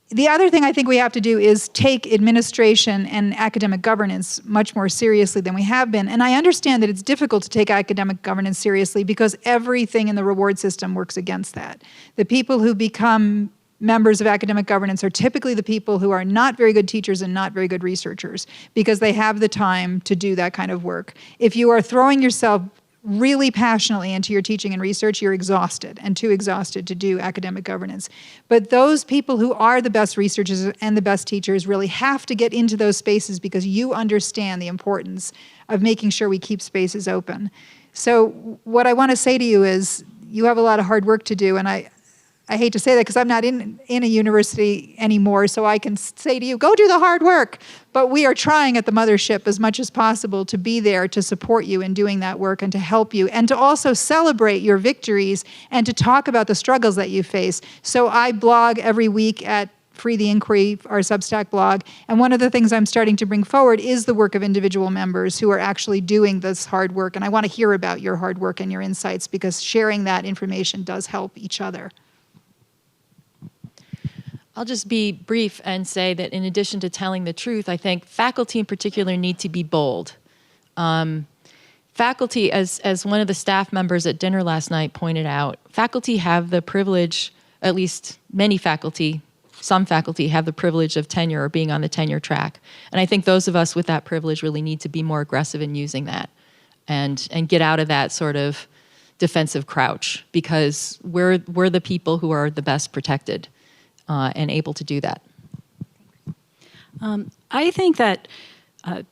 The other thing I think we have to do is take administration and academic governance much more seriously than we have been. And I understand that it's difficult to take academic governance seriously, because everything in the reward system works against that. The people who become members of academic governance are typically the people who are not very good teachers and not very good researchers, because they have the time to do that kind of work. If you are throwing yourself really passionately into your teaching and research, you're exhausted, and too exhausted to do academic governance. But those people who are the best researchers and the best teachers really have to get into those spaces, because you understand the importance of making sure we keep spaces open. So what I want to say to you is, you have a lot of hard work to do, and I hate to say that, because I'm not in a university anymore, so I can say to you, go do the hard work. But we are trying at the mothership as much as possible to be there to support you in doing that work, and to help you, and to also celebrate your victories, and to talk about the struggles that you face. So I blog every week at Free the Inquiry, our Substack blog, and one of the things I'm starting to bring forward is the work of individual members who are actually doing this hard work. And I want to hear about your hard work and your insights, because sharing that information does help each other. I'll just be brief and say that in addition to telling the truth, I think faculty in particular need to be bold. Faculty, as one of the staff members at dinner last night pointed out, faculty have the privilege, at least many faculty, some faculty have the privilege of tenure or being on the tenure track. And I think those of us with that privilege really need to be more aggressive in using that, and get out of that sort of defensive crouch, because we're the people who are the best protected. And able to do that. I think that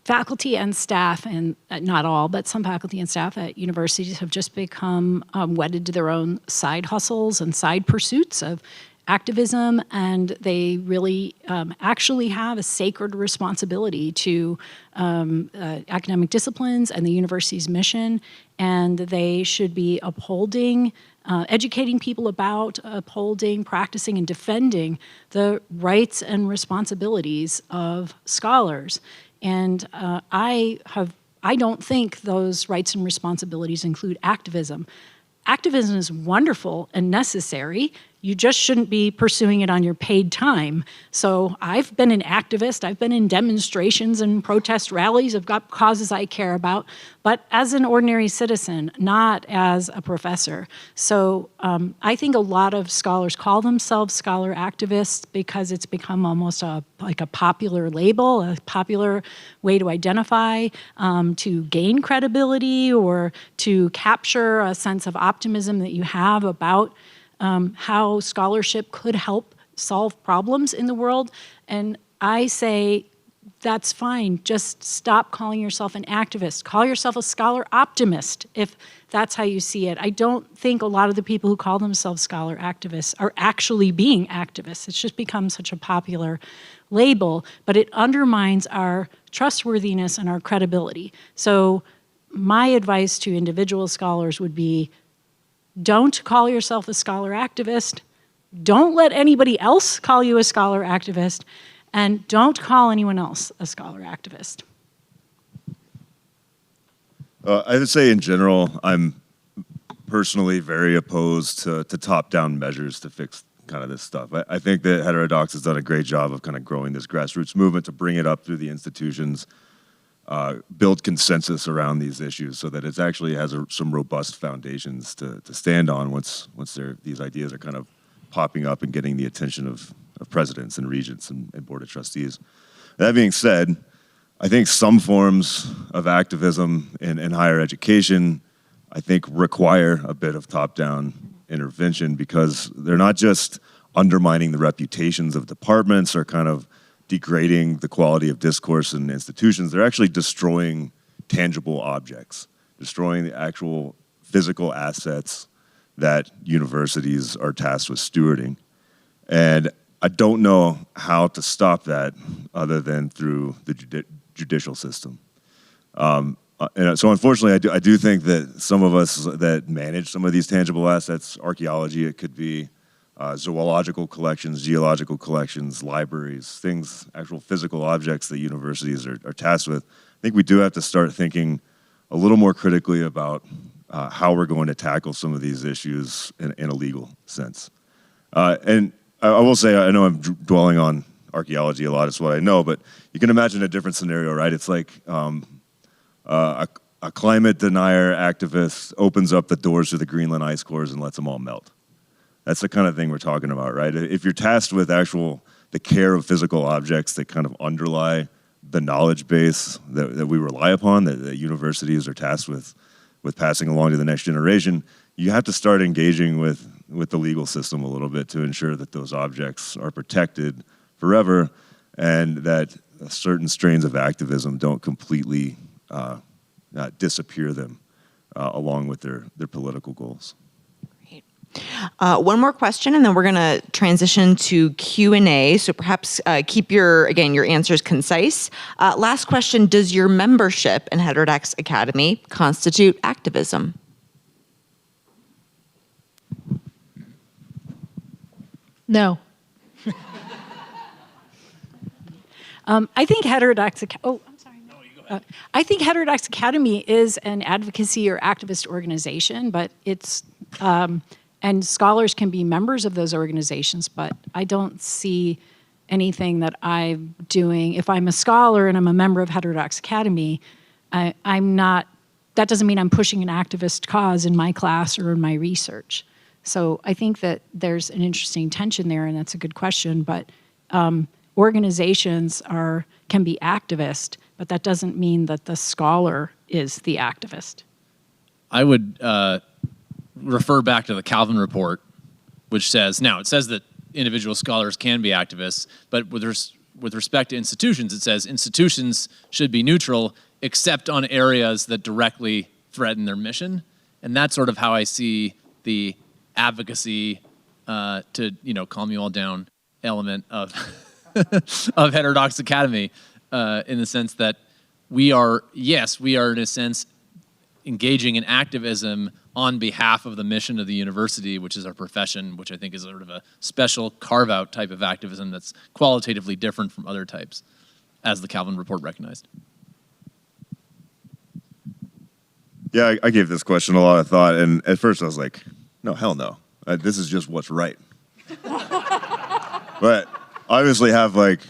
faculty and staff, and not all, but some faculty and staff at universities have just become wedded to their own side hustles and side pursuits of activism, and they really actually have a sacred responsibility to academic disciplines and the university's mission, and they should be upholding, educating people about, upholding, practicing, and defending the rights and responsibilities of scholars. And I don't think those rights and responsibilities include activism. Activism is wonderful and necessary. You just shouldn't be pursuing it on your paid time. So I've been an activist. I've been in demonstrations and protest rallies. I've got causes I care about, but as an ordinary citizen, not as a professor. So I think a lot of scholars call themselves scholar activists because it's become almost like a popular label, a popular way to identify, to gain credibility or to capture a sense of optimism that you have about how scholarship could help solve problems in the world. And I say, that's fine. Just stop calling yourself an activist. Call yourself a scholar optimist if that's how you see it. I don't think a lot of the people who call themselves scholar activists are actually being activists. It's just become such a popular label, but it undermines our trustworthiness and our credibility. So my advice to individual scholars would be, don't call yourself a scholar activist. Don't let anybody else call you a scholar activist. And don't call anyone else a scholar activist. I would say in general, I'm personally very opposed to top-down measures to fix kind of this stuff. I think that Heterodox has done a great job of kind of growing this grassroots movement to bring it up through the institutions, build consensus around these issues so that it actually has some robust foundations to stand on once these ideas are kind of popping up and getting the attention of presidents and regents and board of trustees. That being said, I think some forms of activism in higher education, I think, require a bit of top-down intervention because they're not just undermining the reputations of departments or kind of degrading the quality of discourse in institutions. They're actually destroying tangible objects, destroying the actual physical assets that universities are tasked with stewarding. And I don't know how to stop that other than through the judicial system. And so unfortunately, I do think that some of us that manage some of these tangible assets, archaeology, it could be zoological collections, geological collections, libraries, things, actual physical objects that universities are tasked with. I think we do have to start thinking a little more critically about how we're going to tackle some of these issues in a legal sense. And I will say, I know I'm dwelling on archaeology a lot, it's what I know, but you can imagine a different scenario, right? It's like a climate denier activist opens up the doors to the Greenland ice cores and lets them all melt. That's the kind of thing we're talking about, right? If you're tasked with the care of physical objects that kind of underlie the knowledge base that we rely upon, that universities are tasked with passing along to the next generation, you have to start engaging with the legal system a little bit to ensure that those objects are protected forever and that certain strains of activism don't completely disappear them along with their political goals. One more question, and then we're going to transition to Q&A. So perhaps keep your answers concise. Last question: does your membership in Heterodox Academy constitute activism? No. I think Heterodox. I think Heterodox Academy is an advocacy or activist organization, but it's and scholars can be members of those organizations, but I don't see anything that I'm doing. If I'm a scholar and I'm a member of Heterodox Academy, I'm not. That doesn't mean I'm pushing an activist cause in my class or in my research. So I think that there's an interesting tension there, and that's a good question. But organizations can be activist, but that doesn't mean that the scholar is the activist. I would refer back to the Calvin report, which says, now it says that individual scholars can be activists, but with respect to institutions, it says institutions should be neutral except on areas that directly threaten their mission. And that's sort of how I see the advocacy to calm you all down element of of Heterodox Academy, in the sense that we are in a sense engaging in activism on behalf of the mission of the university, which is our profession, which I think is sort of a special carve-out type of activism that's qualitatively different from other types, as the Calvin report recognized. Yeah, I gave this question a lot of thought, and at first I was like, no, hell no. This is just what's right. But I obviously have like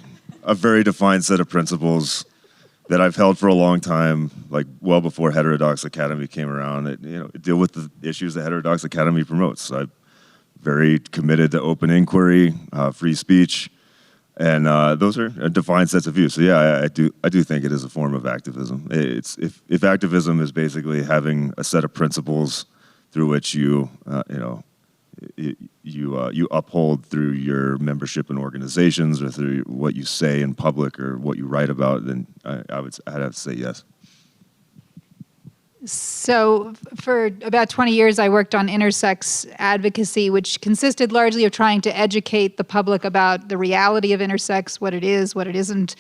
a very defined set of principles that I've held for a long time, like well before Heterodox Academy came around. It deal with the issues that Heterodox Academy promotes. So I'm very committed to open inquiry, free speech, and those are defined sets of views. So yeah, I do think it is a form of activism. It's if activism is basically having a set of principles through which you uphold through your membership in organizations or through what you say in public or what you write about, then I'd have to say yes. So for about 20 years, I worked on intersex advocacy, which consisted largely of trying to educate the public about the reality of intersex, what it is, what it isn't,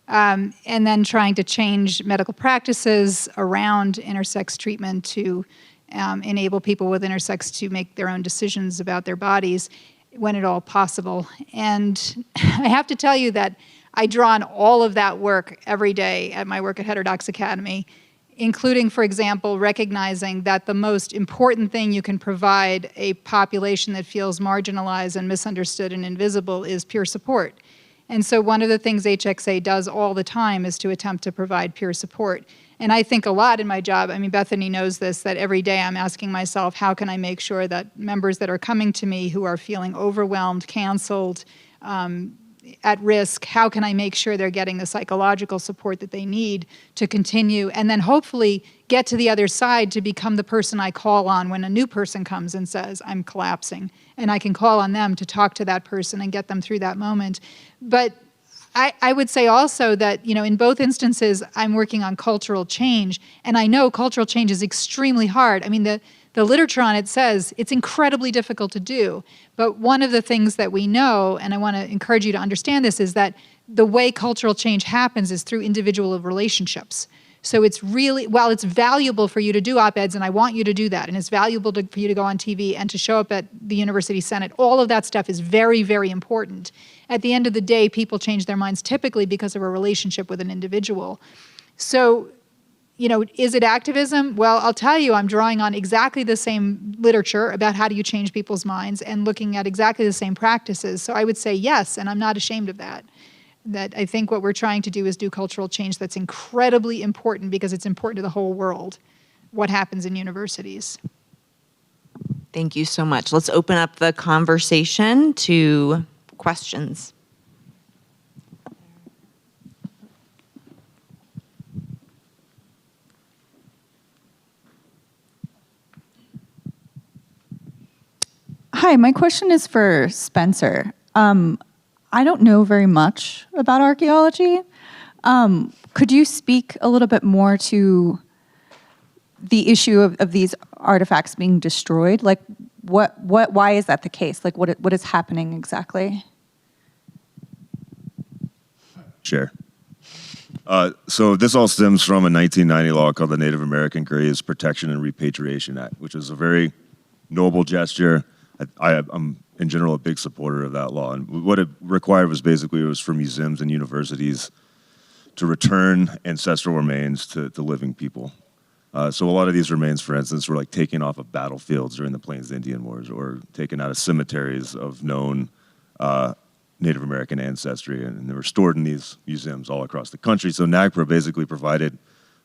and then trying to change medical practices around intersex treatment to enable people with intersex to make their own decisions about their bodies when at all possible. And I have to tell you that I draw on all of that work every day at my work at Heterodox Academy, including, for example, recognizing that the most important thing you can provide a population that feels marginalized and misunderstood and invisible is peer support. And so one of the things HXA does all the time is to attempt to provide peer support. And I think a lot in my job, I mean, Bethany knows this, that every day I'm asking myself, how can I make sure that members that are coming to me who are feeling overwhelmed, canceled, at risk, how can I make sure they're getting the psychological support that they need to continue and then hopefully get to the other side to become the person I call on when a new person comes and says, I'm collapsing. And I can call on them to talk to that person and get them through that moment. But I would say also that, in both instances, I'm working on cultural change. And I know cultural change is extremely hard. I mean, the literature on it says it's incredibly difficult to do. But one of the things that we know, and I want to encourage you to understand this, is that the way cultural change happens is through individual relationships. So it's really, while it's valuable for you to do op-eds, and I want you to do that, and it's valuable for you to go on TV and to show up at the University Senate, all of that stuff is very, very important. At the end of the day, people change their minds typically because of a relationship with an individual. So, is it activism? Well, I'll tell you, I'm drawing on exactly the same literature about how do you change people's minds and looking at exactly the same practices. So I would say yes, and I'm not ashamed of that. That I think what we're trying to do is do cultural change that's incredibly important because it's important to the whole world, what happens in universities. Thank you so much. Let's open up the conversation to questions. Hi, my question is for Spencer. I don't know very much about archaeology. Could you speak a little bit more to the issue of these artifacts being destroyed? Like, why is that the case? Like, what is happening exactly? Sure. So this all stems from a 1990 law called the Native American Graves Protection and Repatriation Act, which is a very noble gesture. I'm in general a big supporter of that law, and what it required was for museums and universities to return ancestral remains to living people. So a lot of these remains, for instance, were like taken off of battlefields during the Plains Indian Wars, or taken out of cemeteries of known Native American ancestry, and they were stored in these museums all across the country. So NAGPRA basically provided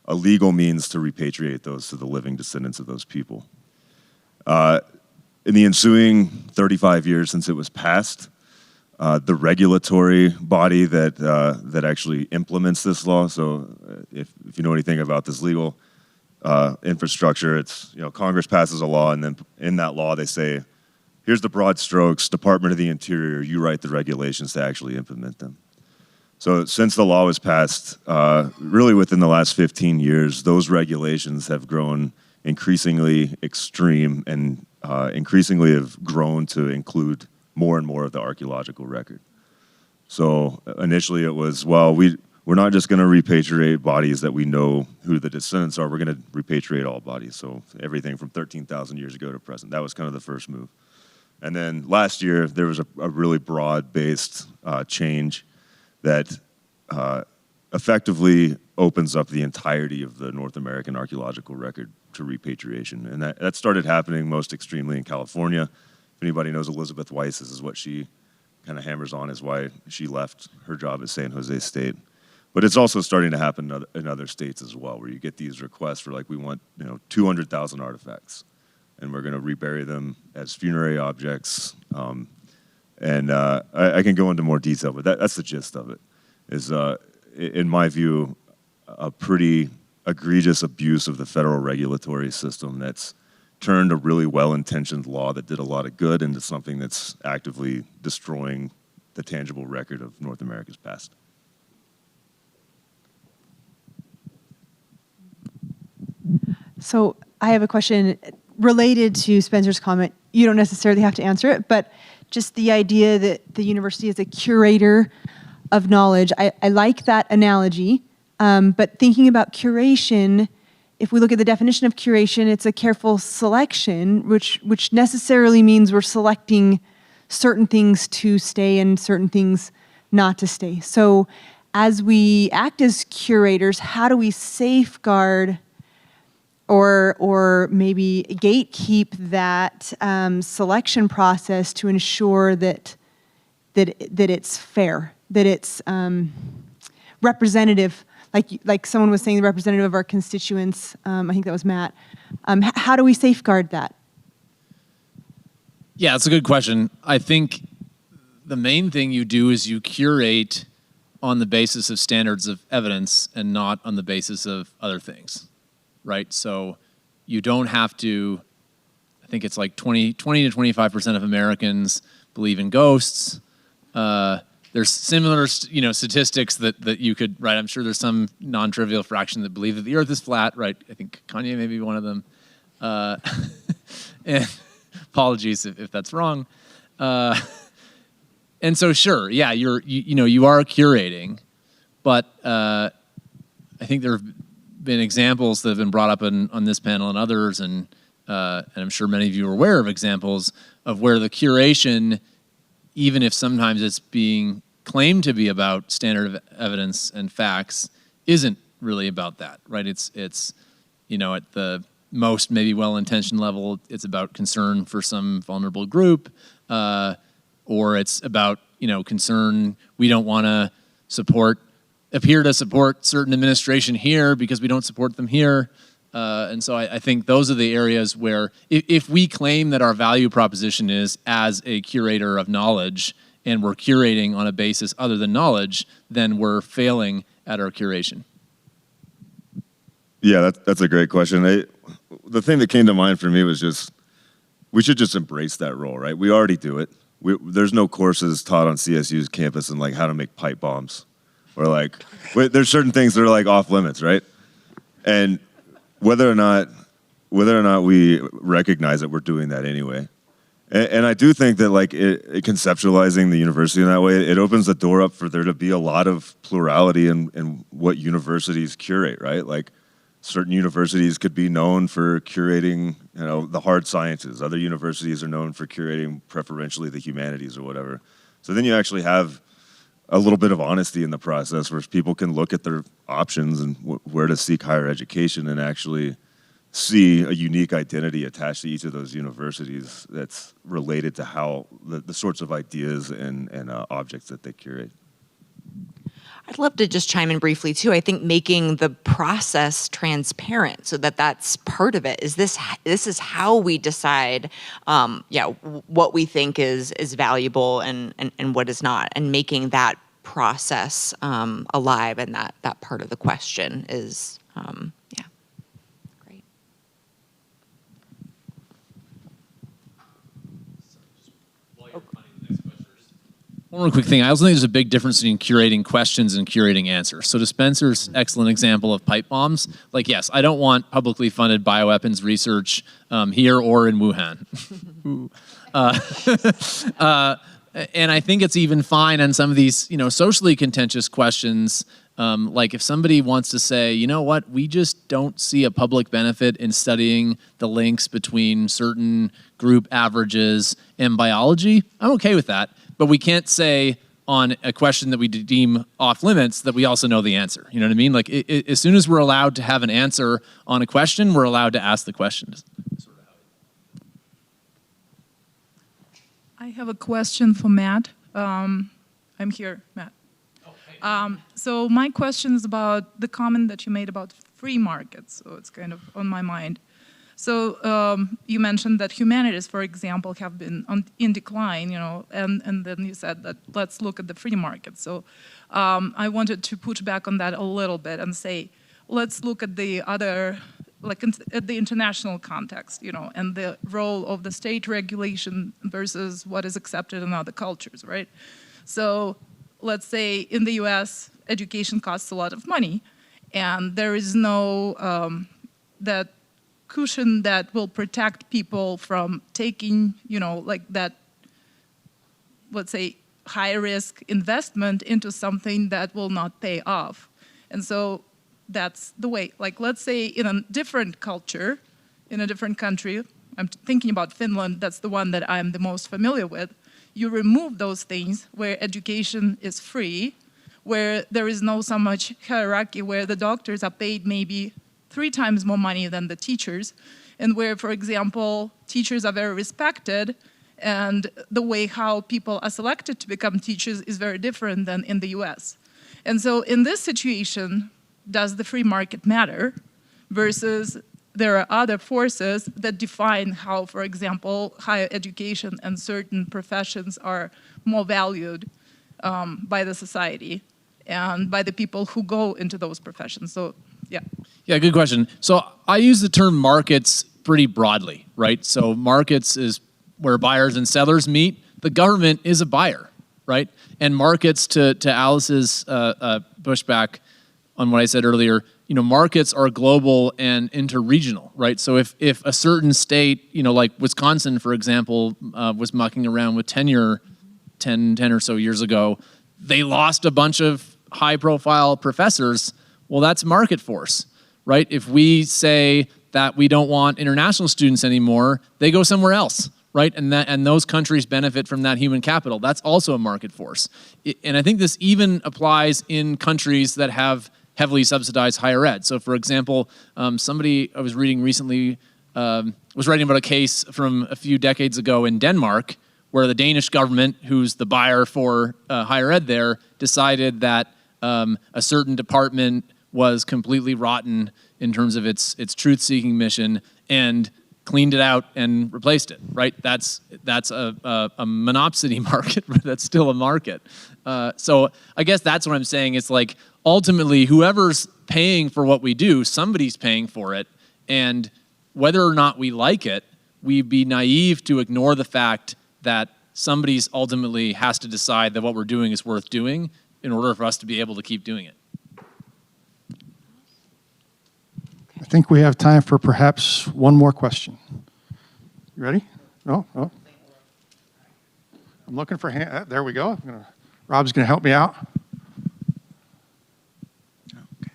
a legal means to repatriate those to the living descendants of those people. In the ensuing 35 years since it was passed, the regulatory body that actually implements this law, so if you know anything about this legal infrastructure, it's, Congress passes a law, and then in that law they say, here's the broad strokes, Department of the Interior, you write the regulations to actually implement them. So since the law was passed, really within the last 15 years, those regulations have grown increasingly extreme and increasingly have grown to include more and more of the archaeological record. So initially it was, well, we're not just going to repatriate bodies that we know who the descendants are, we're going to repatriate all bodies. So everything from 13,000 years ago to present. That was kind of the first move. And then last year, there was a really broad-based change that effectively opens up the entirety of the North American archaeological record to repatriation. And that started happening most extremely in California. if anybody knows Elizabeth Weiss, this is what she kind of hammers on, is why she left her job at San Jose State. But it's also starting to happen in other states as well, where you get these requests for, like, we want 200,000 artifacts, and we're going to rebury them as funerary objects. I can go into more detail, but that's the gist of it. Is in my view, a pretty egregious abuse of the federal regulatory system that's turned a really well-intentioned law that did a lot of good into something that's actively destroying the tangible record of North America's past. So I have a question related to Spencer's comment. You don't necessarily have to answer it, but just the idea that the university is a curator of knowledge. I like that analogy, but thinking about curation, if we look at the definition of curation, it's a careful selection, which necessarily means we're selecting certain things to stay and certain things not to stay. So as we act as curators, how do we safeguard or maybe gatekeep that selection process to ensure that it's fair, that it's representative, like someone was saying, the representative of our constituents. I think that was Matt. How do we safeguard that? Yeah, it's a good question. I think the main thing you do is you curate on the basis of standards of evidence and not on the basis of other things, right? So you don't have to, I think it's like 20 to 25% of Americans believe in ghosts. There's similar, statistics that you could, right? I'm sure there's some non-trivial fraction that believe that the earth is flat, right? I think Kanye may be one of them. And apologies if that's wrong. And so, sure, yeah, you are curating, but I think there have been examples that have been brought up on this panel and others, and I'm sure many of you are aware of examples of where the curation, even if sometimes it's being claimed to be about standard of evidence and facts, isn't really about that, right? It's at the most maybe well-intentioned level, it's about concern for some vulnerable group, or it's about, concern, we don't want to appear to support certain administration here because we don't support them here. And so I think those are the areas where if we claim that our value proposition is as a curator of knowledge and we're curating on a basis other than knowledge, then we're failing at our curation. Yeah, that's a great question. The thing that came to mind for me was just, we should just embrace that role, right? We already do it. There's no courses taught on CSU's campus in how to make pipe bombs, or there's certain things that are off limits, right? And whether or not we recognize that we're doing that anyway. And I do think that conceptualizing the university in that way, it opens the door up for there to be a lot of plurality in what universities curate, right? Certain universities could be known for curating, the hard sciences. Other universities are known for curating preferentially the humanities or whatever. So then you actually have a little bit of honesty in the process where people can look at their options and where to seek higher education and actually see a unique identity attached to each of those universities that's related to how the sorts of ideas and objects that they curate. I'd love to just chime in briefly too. I think making the process transparent so that that's part of it. This is how we decide, what we think is valuable and what is not, and making that process alive, and that part of the question is great. One more quick thing. I also think there's a big difference between curating questions and curating answers. So to Spencer's excellent example of pipe bombs, yes, I don't want publicly funded bioweapons research here or in Wuhan. And I think it's even fine on some of these, socially contentious questions. If somebody wants to say, you know what, we just don't see a public benefit in studying the links between certain group averages and biology, I'm okay with that. But we can't say on a question that we deem off limits that we also know the answer. You know what I mean? As soon as we're allowed to have an answer on a question, we're allowed to ask the question. I have a question for Matt. I'm here, Matt. So my question is about the comment that you made about free markets. So it's kind of on my mind. So you mentioned that humanities, for example, have been in decline, and then you said that let's look at the free market. So I wanted to push back on that a little bit and say, let's look at the other, at the international context, and the role of the state regulation versus what is accepted in other cultures, right? So let's say in the US, education costs a lot of money, and there is no that cushion that will protect people from taking, that, let's say, high risk investment into something that will not pay off. And so that's the way, let's say in a different culture, in a different country, I'm thinking about Finland, that's the one that I'm the most familiar with, you remove those things where education is free, where there is no so much hierarchy, where the doctors are paid maybe 3 times more money than the teachers, and where, for example, teachers are very respected, and the way how people are selected to become teachers is very different than in the US. And so in this situation, does the free market matter versus there are other forces that define how, for example, higher education and certain professions are more valued by the society and by the people who go into those professions? So, yeah. Yeah, good question. So I use the term markets pretty broadly, right? So markets is where buyers and sellers meet. The government is a buyer, right? And markets, to Alice's pushback on what I said earlier, markets are global and interregional, right? So if a certain state, like Wisconsin, for example, was mucking around with tenure 10 or so years ago, they lost a bunch of high-profile professors. Well, that's market force, right? If we say that we don't want international students anymore, they go somewhere else, right? And those countries benefit from that human capital. That's also a market force. And I think this even applies in countries that have heavily subsidized higher ed. So for example, somebody I was reading recently was writing about a case from a few decades ago in Denmark, where the Danish government, who's the buyer for higher ed there, decided that a certain department was completely rotten in terms of its truth-seeking mission and cleaned it out and replaced it, right? That's a monopsony market, but that's still a market. So I guess that's what I'm saying. It's like, ultimately, whoever's paying for what we do, somebody's paying for it. And whether or not we like it, we'd be naive to ignore the fact that somebody's ultimately has to decide that what we're doing is worth doing in order for us to be able to keep doing it. I think we have time for perhaps one more question. You ready? No? Oh. I'm looking for hand. There we go. Rob's going to help me out. Okay.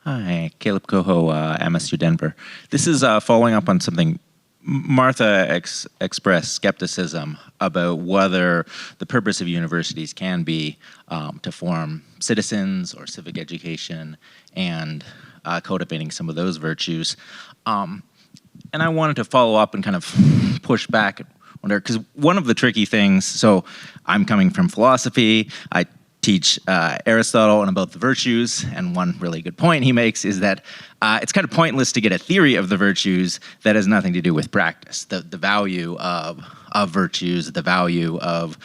Hi, Caleb Coho, MSU Denver. This is following up on something Martha expressed skepticism about whether the purpose of universities can be to form citizens or civic education and cultivating some of those virtues. And I wanted to follow up and kind of push back, because one of the tricky things, so I'm coming from philosophy, I teach Aristotle and about the virtues, and one really good point he makes is that it's kind of pointless to get a theory of the virtues that has nothing to do with practice. The value of virtues, the value of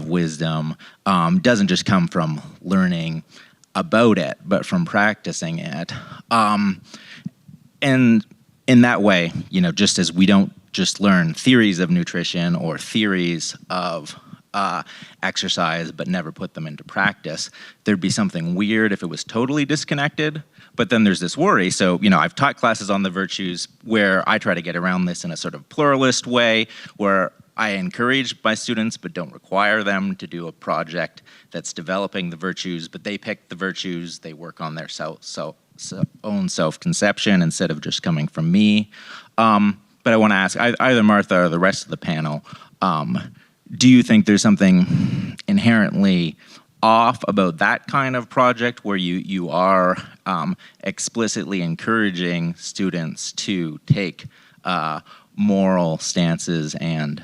wisdom doesn't just come from learning about it, but from practicing it. And in that way, just as we don't just learn theories of nutrition or theories of exercise, but never put them into practice, there'd be something weird if it was totally disconnected. But then there's this worry. So, I've taught classes on the virtues where I try to get around this in a sort of pluralist way, where I encourage my students but don't require them to do a project that's developing the virtues, but they pick the virtues, they work on their own self-conception instead of just coming from me. But I want to ask either Martha or the rest of the panel, do you think there's something inherently off about that kind of project where you are explicitly encouraging students to take moral stances and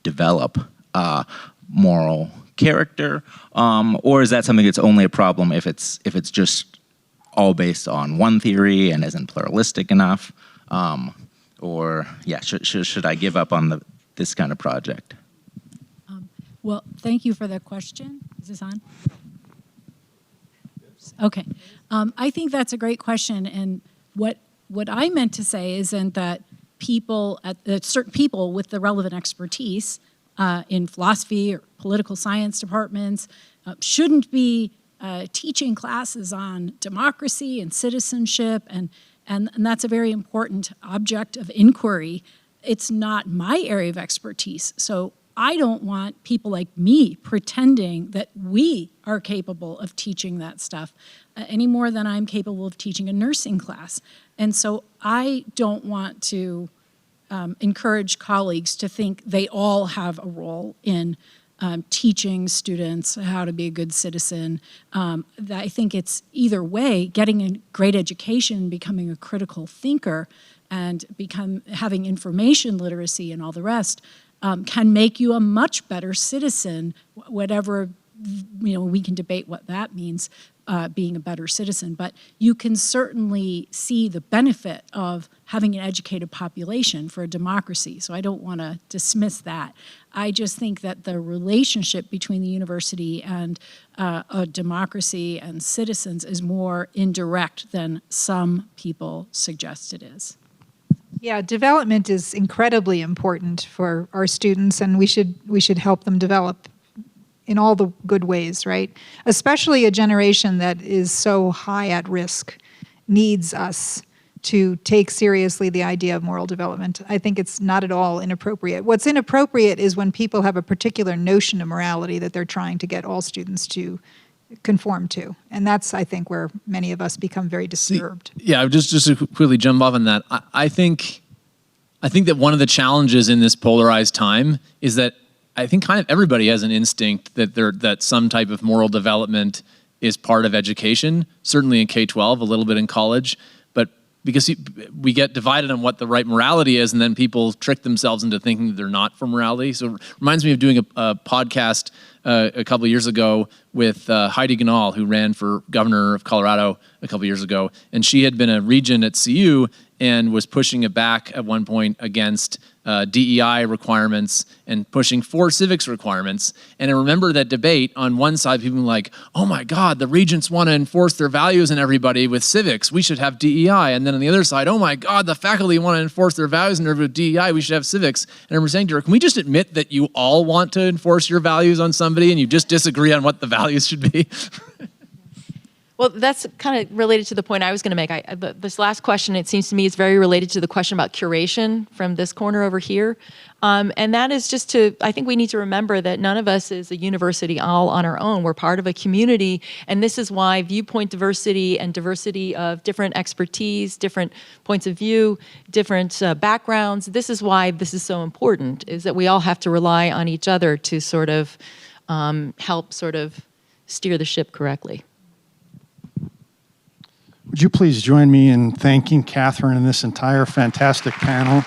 develop moral character, or is that something that's only a problem if it's just all based on one theory and isn't pluralistic enough? Or yeah, should I give up on this kind of project? Well, thank you for the question. Is this on? Okay. I think that's a great question. And what I meant to say isn't that certain people with the relevant expertise in philosophy or political science departments shouldn't be teaching classes on democracy and citizenship, and that's a very important object of inquiry. It's not my area of expertise, so I don't want people like me pretending that we are capable of teaching that stuff any more than I'm capable of teaching a nursing class. And so I don't want to encourage colleagues to think they all have a role in teaching students how to be a good citizen. I think it's either way, getting a great education, becoming a critical thinker, and having information literacy and all the rest can make you a much better citizen, whatever, we can debate what that means, being a better citizen, but you can certainly see the benefit of having an educated population for a democracy. So I don't want to dismiss that. I just think that the relationship between the university and a democracy and citizens is more indirect than some people suggest it is. Yeah, development is incredibly important for our students, and we should help them develop in all the good ways, right? Especially a generation that is so high at risk needs us to take seriously the idea of moral development. I think it's not at all inappropriate. What's inappropriate is when people have a particular notion of morality that they're trying to get all students to conform to. And that's, I think, where many of us become very disturbed. Yeah, just to quickly jump off on that, I think that one of the challenges in this polarized time is that I think kind of everybody has an instinct that some type of moral development is part of education, certainly in K-12, a little bit in college, but because we get divided on what the right morality is, and then people trick themselves into thinking that they're not for morality. So it reminds me of doing a podcast a couple of years ago with Heidi Ganahl, who ran for governor of Colorado a couple of years ago, and she had been a regent at CU and was pushing it back at one point against DEI requirements and pushing for civics requirements. And I remember that debate on one side, people were like, oh my God, the regents want to enforce their values on everybody with civics, we should have DEI. And then on the other side, oh my God, the faculty want to enforce their values on everybody with DEI, we should have civics. And I remember saying to her, can we just admit that you all want to enforce your values on somebody and you just disagree on what the values should be? Well, that's kind of related to the point I was going to make. This last question, it seems to me, is very related to the question about curation from this corner over here. And that is just I think we need to remember that none of us is a university all on our own. We're part of a community. And this is why viewpoint diversity and diversity of different expertise, different points of view, different backgrounds, this is why this is so important, is that we all have to rely on each other to sort of help sort of steer the ship correctly. Would you please join me in thanking Katherine and this entire fantastic panel?